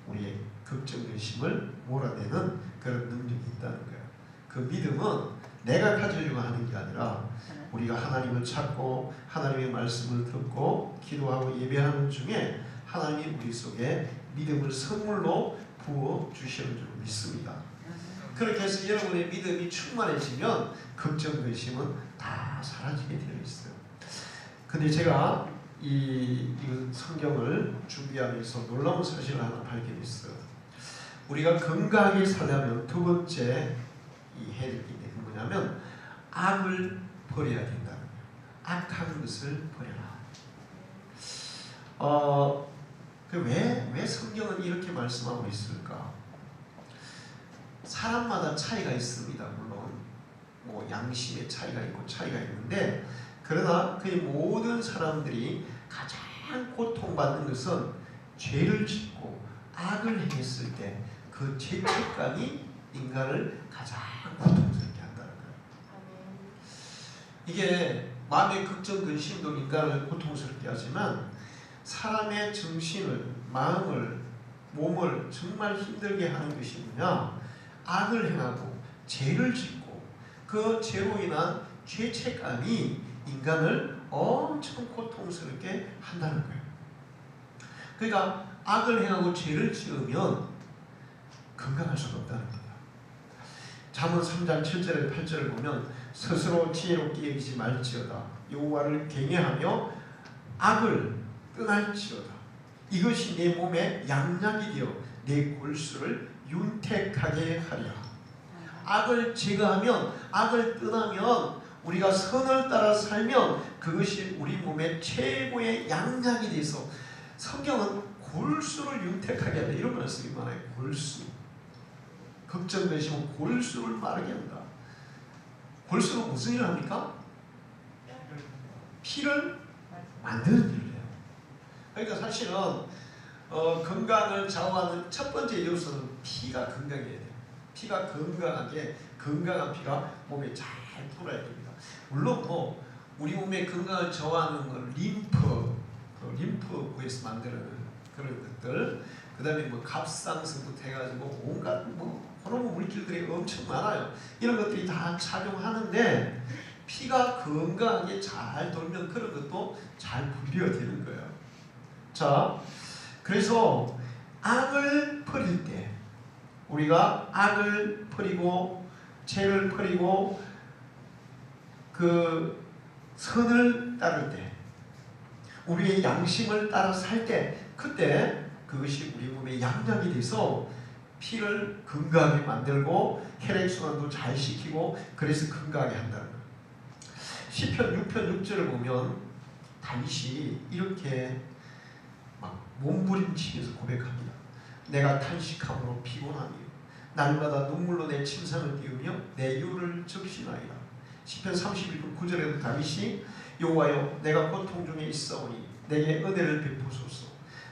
우리의 걱정, 근심을 몰아내는 그런 능력이 있다는 거예요. 그 믿음은 내가 가지려고 하는 게 아니라 우리가 하나님을 찾고 하나님의 말씀을 듣고 기도하고 예배하는 중에 하나님이 우리 속에 믿음을 선물로 부어 주시는 줄 믿습니다. 그렇게 해서 여러분의 믿음이 충만해지면 걱정, 근심은 다 사라지게 되어 있어요. 근데 제가 이 성경을 준비하면서 놀라운 사실을 하나 발견했어요. 우리가 건강하게 살려면 두 번째 해야 될 게 뭐냐면 악을 버려야 된다는 거예요. 악한 것을 버려라. 왜 성경은 이렇게 말씀하고 있을까? 사람마다 차이가 있습니다. 물론 뭐 양심의 차이가 있고 차이가 있는데, 그러나 거의 모든 사람들이 가장 고통받는 것은 죄를 짓고 악을 행했을 때 그 죄책감이 인간을 가장 고통스럽게 한다는 거예요. 이게 마음의 걱정, 근심도 인간을 고통스럽게 하지만 사람의 정신을, 마음을, 몸을 정말 힘들게 하는 것이 뭐냐? 악을 행하고 죄를 짓고 그 죄로 인한 죄책감이 인간을 엄청 고통스럽게 한다는 거예요. 그러니까 악을 행하고 죄를 지으면 건강할 수가 없다는 거예요. 잠언 3장 7절에 8절을 보면 스스로 지혜롭게 여기지 말지어다. 여호와를 경외하며 악을 떠날지어다. 이것이 내 몸에 양약이 되어 내 골수를 윤택하게 하리라. 악을 제거하면, 악을 떠나면, 우리가 선을 따라 살면 그것이 우리 몸의 최고의 양약이 돼서, 성경은 골수를 윤택하게 한다 이런 말씀이 많아요. 골수. 걱정, 근심은 골수를 마르게 한다. 골수는 무슨 일을 합니까? 피를 만드는 일을 해요. 그러니까 사실은 건강을 좌우하는 첫 번째 요소는 피가 건강해야 돼요. 피가 건강하게, 건강한 피가 몸에 잘 돌아야 됩니다. 물론 뭐 우리 몸의 건강을 저하는 건 림프구에서 만드는 그런 것들, 그 다음에 뭐 갑상선부터 해가지고 온갖 뭐 호르몬 물질들이 엄청 많아요. 이런 것들이 다 작용하는데 피가 건강하게 잘 돌면 그런 것도 잘 분리가 되는 거예요. 자, 그래서 악을 버릴 때, 우리가 악을 버리고 죄를 버리고 그 선을 따를 때, 우리의 양심을 따라 살 때, 그때 그것이 우리 몸에 양약이 돼서 피를 건강하게 만들고 혈액순환도 잘 시키고, 그래서 건강하게 한다는 거예요. 시편 6편 6절을 보면 다윗이 이렇게 막 몸부림치면서 고백합니다. 내가 탄식함으로 피곤하며 날마다 눈물로 내 침상을 띄우며 내 유를 적시나이다. 시편 31편 9절에도 다윗이 여호와여 내가 고통 중에 있사오니 내게 은혜를 베푸소서.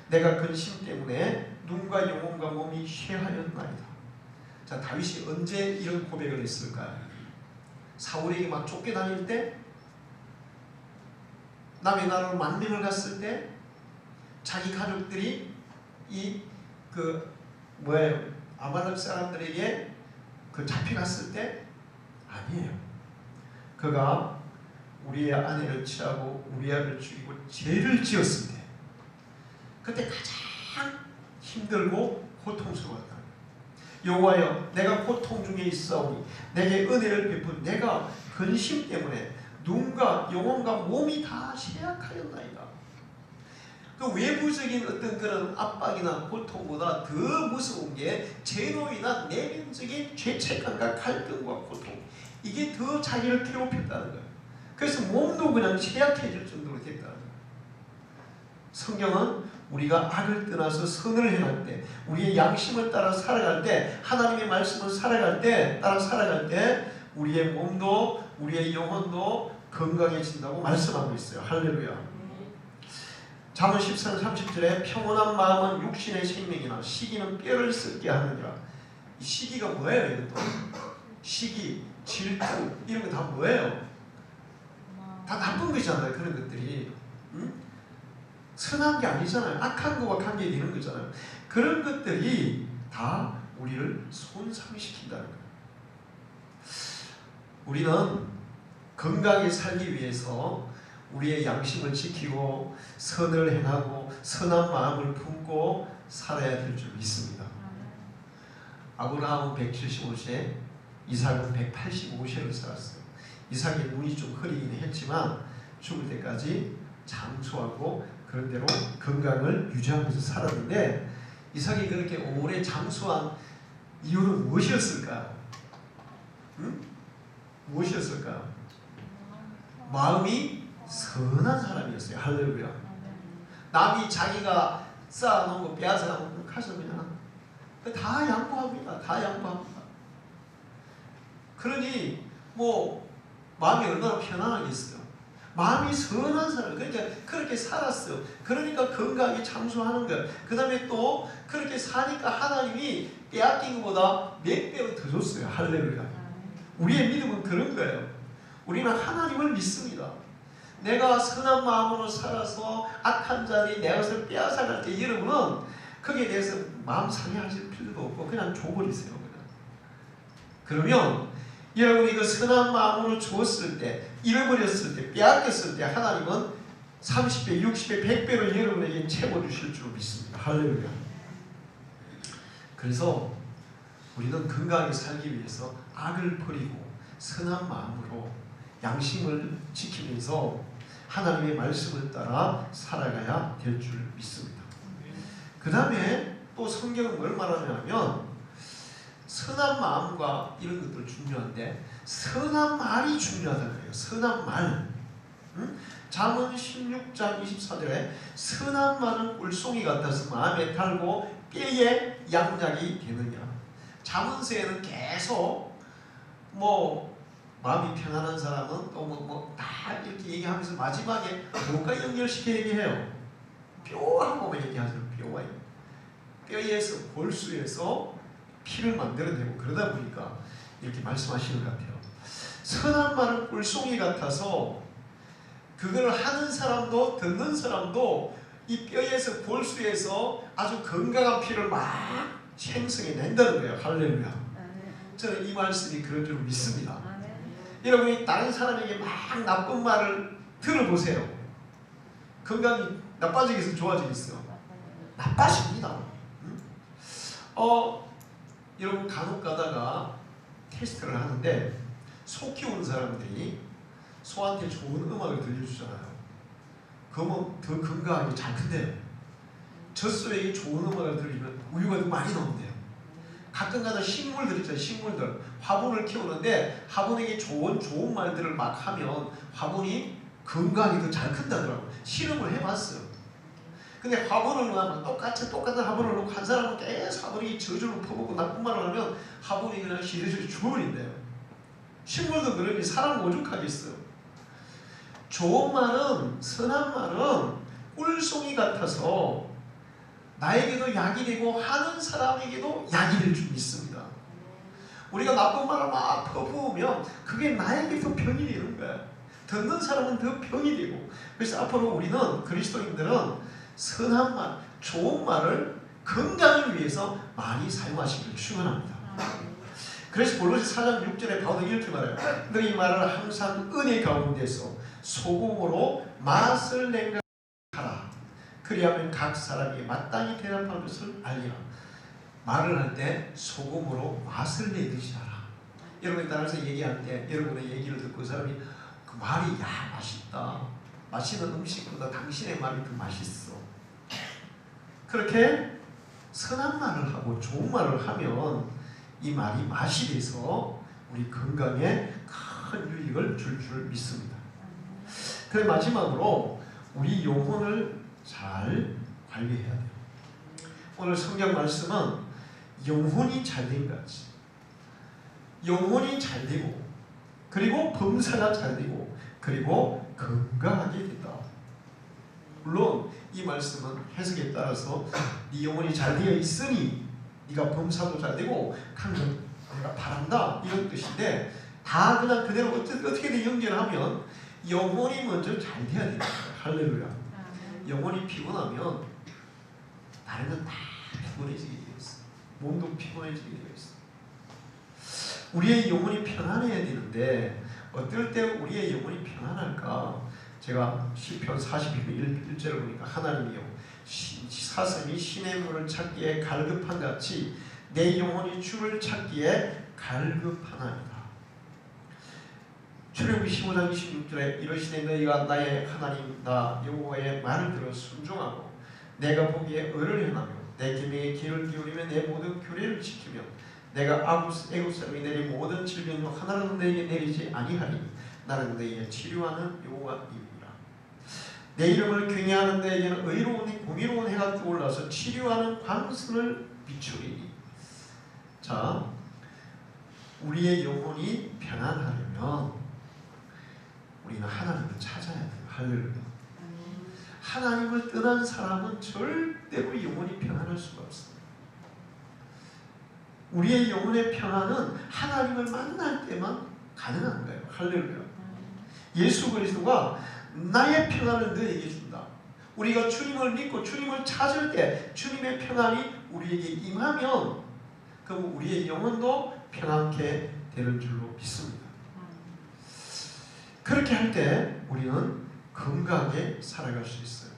내가 근심 때문에 눈과 영혼과 몸이 쇠하였나이다. 자, 다윗이 언제 이런 고백을 했을까요? 사울에게 막 쫓겨다닐 때, 남의 나라로 만명을 갔을 때, 자기 가족들이 아말렉 사람들에게 잡혀갔을 때? 아니에요. 그가 우리의 아내를 취하고 우리 아들을 죽이고 죄를 지었을 때, 그때 가장 힘들고 고통스러웠다. 여호와여 내가 고통 중에 있사오니 내게 은혜를 베푼 내가 근심 때문에 눈과 영혼과 몸이 다 쇠약하였나이다. 그 외부적인 어떤 그런 압박이나 고통보다 더 무서운 게 죄로 인한 내면적인 죄책감과 갈등과 고통, 이게 더 자기를 괴롭혔다는 거예요. 그래서 몸도 그냥 쇠약해질 정도로 됐다는 거예요. 성경은 우리가 악을 떠나서 선을 행할 때, 우리의 양심을 따라 살아갈 때, 하나님의 말씀을 따라 살아갈 때 우리의 몸도 우리의 영혼도 건강해진다고 말씀하고 있어요. 할렐루야. 잠언 14장 30절에 평온한 마음은 육신의 생명이나 시기는 뼈를 썩게 하느니라. 이 시기가 뭐예요? 이것도 시기, 질투 이런 거 다 뭐예요? 다 나쁜 거잖아요. 그런 것들이 선한 게 아니잖아요. 악한 거와 관계되는 거잖아요. 그런 것들이 다 우리를 손상시킨다는 거예요. 우리는 건강하게 살기 위해서 우리의 양심을 지키고 선을 행하고 선한 마음을 품고 살아야 될 줄 믿습니다. 아브라함은 175세, 이삭은 185세를 살았어요. 이삭의 눈이 좀 흐리긴 했지만 죽을 때까지 장수하고 그런 대로 건강을 유지하면서 살았는데, 이삭이 그렇게 오래 장수한 이유는 무엇이었을까? 무엇이었을까? 마음이 선한 사람이었어요. 할렐루야. 남이 자기가 쌓아놓은 거 빼앗아놓은 거 가서 그냥 다 양보합니다. 다 양보합니다. 그러니 뭐 마음이 얼마나 편안하겠어요. 마음이 선한 사람, 그러니까 그렇게 살았어요. 그러니까 건강하게 장수하는 거예요. 그 다음에 또 그렇게 사니까 하나님이 빼앗긴 것보다 몇 배로 더 줬어요. 할렐루야. 우리의 믿음은 그런 거예요. 우리는 하나님을 믿습니다. 내가 선한 마음으로 살아서 악한 자리 내 것을 빼앗아갈 때 여러분은 거기에 대해서 마음 상해하실 필요도 없고 그냥 줘버리세요. 그러면 여러분이 그 선한 마음으로 주었을 때, 잃어버렸을 때, 빼앗겼을 때 하나님은 30배, 60배, 100배로 여러분에게 채워주실 줄 믿습니다. 할렐루야. 그래서 우리는 건강하게 살기 위해서 악을 버리고 선한 마음으로 양심을 지키면서 하나님의 말씀을 따라 살아가야 될 줄 믿습니다. 그 다음에 또 성경은 뭘 말하냐면 선한 마음과 이런 것들 중요한데 선한 말이 중요하다는 거예요. 선한 말. 잠언 16장 24절에 선한 말은 꿀송이 같아서 마음에 달고 뼈에 양약이 되느냐. 잠언서에는 계속 뭐 마음이 편안한 사람은 또 다 이렇게 얘기하면서 마지막에 뭔가 연결시켜 얘기해요. 뼈하고만 얘기하죠. 뼈와 뼈에서 골수에서 피를 만들어내고 그러다 보니까 이렇게 말씀하시는 것 같아요. 선한 말은 꿀송이 같아서 그걸 하는 사람도 듣는 사람도 이 뼈에서 골수에서 아주 건강한 피를 막 생성해 낸다는 거예요. 할렐루야. 저는 이 말씀이 그런 줄 믿습니다. 여러분이 다른 사람에게 막 나쁜 말을 들어보세요. 건강이 나빠지겠어요? 좋아지겠어요? 나빠집니다. 여러분 간혹 가다가 테스트를 하는데 소 키우는 사람들이 소한테 좋은 음악을 들려주잖아요. 그러면 더 건강하게 잘 큰대요. 젖소에게 좋은 음악을 들려주면 우유가 더 많이 나온대요. 가끔가다 식물들 있잖아요. 식물들 화분을 키우는데 화분에게 좋은 말들을 막 하면 화분이 건강히 더 잘 큰다더라고요. 실험을 해봤어요. 근데 화분을 똑같은 화분을 놓고 한 사람은 계속 화분이 저주를 퍼붓고 나쁜 말을 하면 화분이 그냥 시들시들 죽어버린대요. 식물도 그러니 사람 오죽하겠어요. 좋은 말은, 선한 말은 꿀송이 같아서 나에게도 약이 되고 하는 사람에게도 약이 될 줄 믿습니다. 우리가 나쁜 말을 막 퍼부으면 그게 나에게도 병이 되는 거야. 듣는 사람은 더 병이 되고. 그래서 앞으로 우리는 그리스도인들은 선한 말, 좋은 말을 건강을 위해서 많이 사용하시기를 축원합니다. 그래서 골로새 4장 6절에 바울은 이렇게 말해요. 너희 말을 항상 은혜 가운데서 소금으로 맛을 냉각하라. 그리하면 각 사람이 마땅히 대답하는 것을 알리라. 말을 할 때 소금으로 맛을 내듯이 하라. 여러분이 따라서 얘기할 때 여러분의 얘기를 듣고 그 사람이 그 말이 맛있다. 맛있는 음식보다 당신의 말이 더 맛있어. 그렇게 선한 말을 하고 좋은 말을 하면 이 말이 맛이 돼서 우리 건강에 큰 유익을 줄 믿습니다. 그래 마지막으로 우리 영혼을 잘 관리해야 돼요. 오늘 성경 말씀은 영혼이 잘된 같이 영혼이 잘되고 그리고 범사가 잘되고 그리고 건강하게 된다. 물론 이 말씀은 해석에 따라서 네 영혼이 잘 되어 있으니 네가 범사도 잘 되고 강건 내가 바란다 이런 뜻인데 다 그냥 그대로 어떻게든 연결하면 영혼이 먼저 잘 돼야 됩니다. 할렐루야. 영혼이 피곤하면 다른 건 다 피곤해지게 되어 있어. 몸도 피곤해지게 되어 있어. 우리의 영혼이 평안해야 되는데 어떨 때 우리의 영혼이 평안할까? 제가 시편 42편 1절을 보니까 하나님이여 사슴이 시냇물을 찾기에 갈급한 같이 내 영혼이 주를 찾기에 갈급하나이다. 출애굽기 15장 26절에 이러시되 너희가 나의 하나님 나 여호와의 말을 들어 순종하고 내가 보기에 의를 행하며 내 계명에 귀를 기울이며 내 모든 규례를 지키며 내가 애굽 사람이 내린 모든 질병도 하나라도 너에게 내리지 아니하리니 나는 너희의 치료하는 여호와이니라. 내 이름을 경외하는 너에게는 의로운 공의로운 해가 떠올라서 치료하는 광선을 비추리니. 자, 우리의 영혼이 평안하려면 우리는 하나님을 찾아야 돼요. 할렐루야. 하나님을 떠난 사람은 절대로 영혼이 평안할 수가 없어요. 우리의 영혼의 평안은 하나님을 만날 때만 가능한 거예요. 할렐루야. 예수 그리스도가 나의 평안을 너에게 준다. 우리가 주님을 믿고 주님을 찾을 때 주님의 평안이 우리에게 임하면 그럼 우리의 영혼도 평안케 되는 줄로 믿습니다. 그렇게 할 때 우리는 건강하게 살아갈 수 있어요.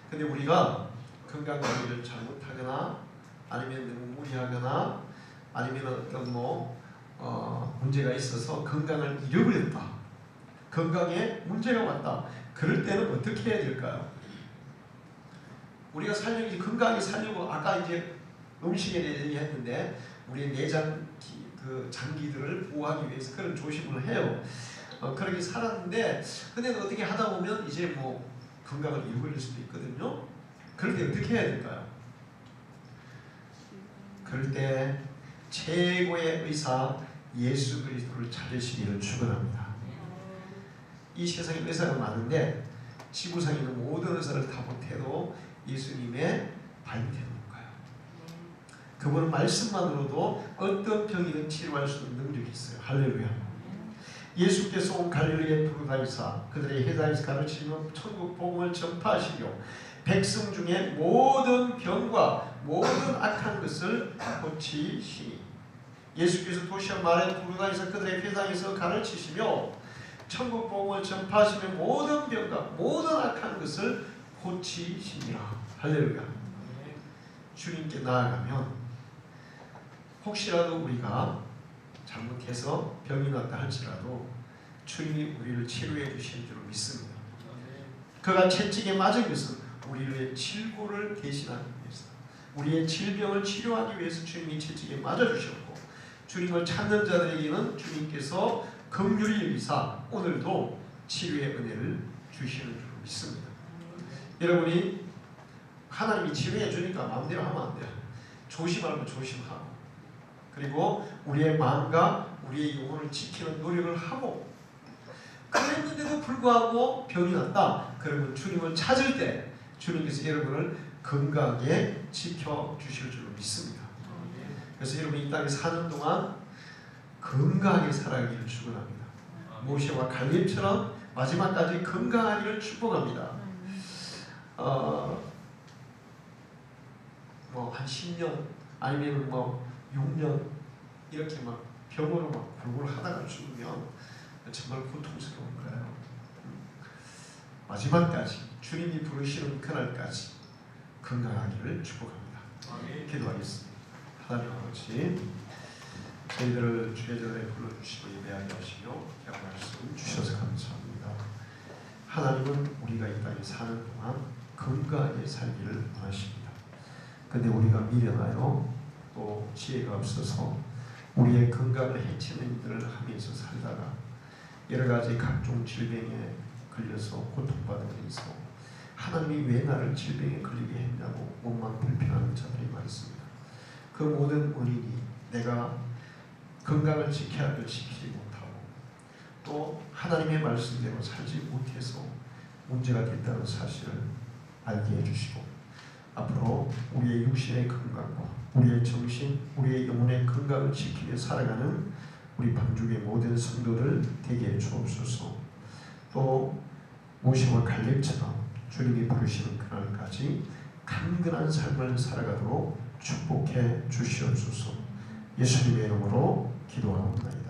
근데 우리가 건강 관리를 잘못하거나 아니면 너무 무리하거나 아니면 어떤 문제가 있어서 건강을 잃어버렸다. 건강에 문제가 왔다. 그럴 때는 어떻게 해야 될까요? 우리가 건강하게 살려고 아까 이제 음식에 대해 얘기했는데 우리의 내장 그 장기들을 보호하기 위해서 그런 조심을 해요. 그렇게 살았는데 근데 어떻게 하다 보면 이제 뭐 건강을 잃어버릴 수도 있거든요. 그럴 때 어떻게 해야 될까요? 그럴 때 최고의 의사 예수 그리스도를 찾으시기를 축원합니다. 이 세상에 의사가 많은데 지구상에 있는 모든 의사를 다 못해도 예수님의 발밑에 놓을까요? 그분 말씀만으로도 어떤 병이든 치료할 수 있는 능력이 있어요. 할렐루야. 예수께서 온 갈릴리에 두루 다니사 그들의 회당에서 가르치며 천국 복음을 전파하시며 백성 중에 모든 병과 모든 악한 것을 고치시니. 예수께서 도시와 마을에 두루 다니사 그들의 회당에서 가르치시며 천국 복음을 전파하시며 모든 병과 모든 악한 것을 고치시니라. 할렐루야. 주님께 나아가면 혹시라도 우리가 잘못해서 병이 났다 할지라도 주님이 우리를 치료해 주시는 줄 믿습니다. 그가 채찍에 맞은 것은 우리의 질고를 대신하기 위해서 우리의 질병을 치료하기 위해서 주님이 채찍에 맞아주셨고 주님을 찾는 자들에게는 주님께서 긍휼히 여기사 오늘도 치료의 은혜를 주시는 줄 믿습니다. 여러분이 하나님이 치료해 주니까 마음대로 하면 안 돼요. 조심하면 조심하고 그리고 우리의 마음과 우리의 영혼을 지키는 노력을 하고 그랬는데도 불구하고 병이 났다. 그러면 주님을 찾을 때 주님께서 여러분을 건강하게 지켜주실 줄 믿습니다. 그래서 여러분이 이 땅에 사는 동안 건강하게 살아가기를 축원합니다. 모세와 갈렙처럼 마지막까지 건강하기를 축복합니다. 한 10년 아니면 6년 이렇게 막 병으로 막 골골 하다가 죽으면 정말 고통스러운 거예요. 마지막까지 주님이 부르시는 그날까지 건강하기를 축복합니다. 기도하겠습니다. 하나님 아버지, 저희들을 주의 전에 불러주시고 예배하게 하시며 귀한 말씀 주셔서 감사합니다. 하나님은 우리가 이 땅에 사는 동안 건강하게 살기를 원하십니다. 근데 우리가 미련하여 또 지혜가 없어서 우리의 건강을 해치는 일들을 하면서 살다가 여러 가지 각종 질병에 걸려서 고통받으면서 하나님이 왜 나를 질병에 걸리게 했냐고 몸만 불편한 자들이 많습니다. 그 모든 원인이 내가 건강을 지켜야 할 걸 지키지 못하고 또 하나님의 말씀대로 살지 못해서 문제가 됐다는 사실을 알게 해주시고 앞으로 우리의 육신의 건강과 우리의 정신, 우리의 영혼의 건강을 지키며 살아가는 우리 방주의 모든 성도들 되게 주옵소서. 또 모세와 갈렙처럼 주님이 부르시는 그날까지 강건한 삶을 살아가도록 축복해 주시옵소서. 예수님의 이름으로 기도하옵나이다.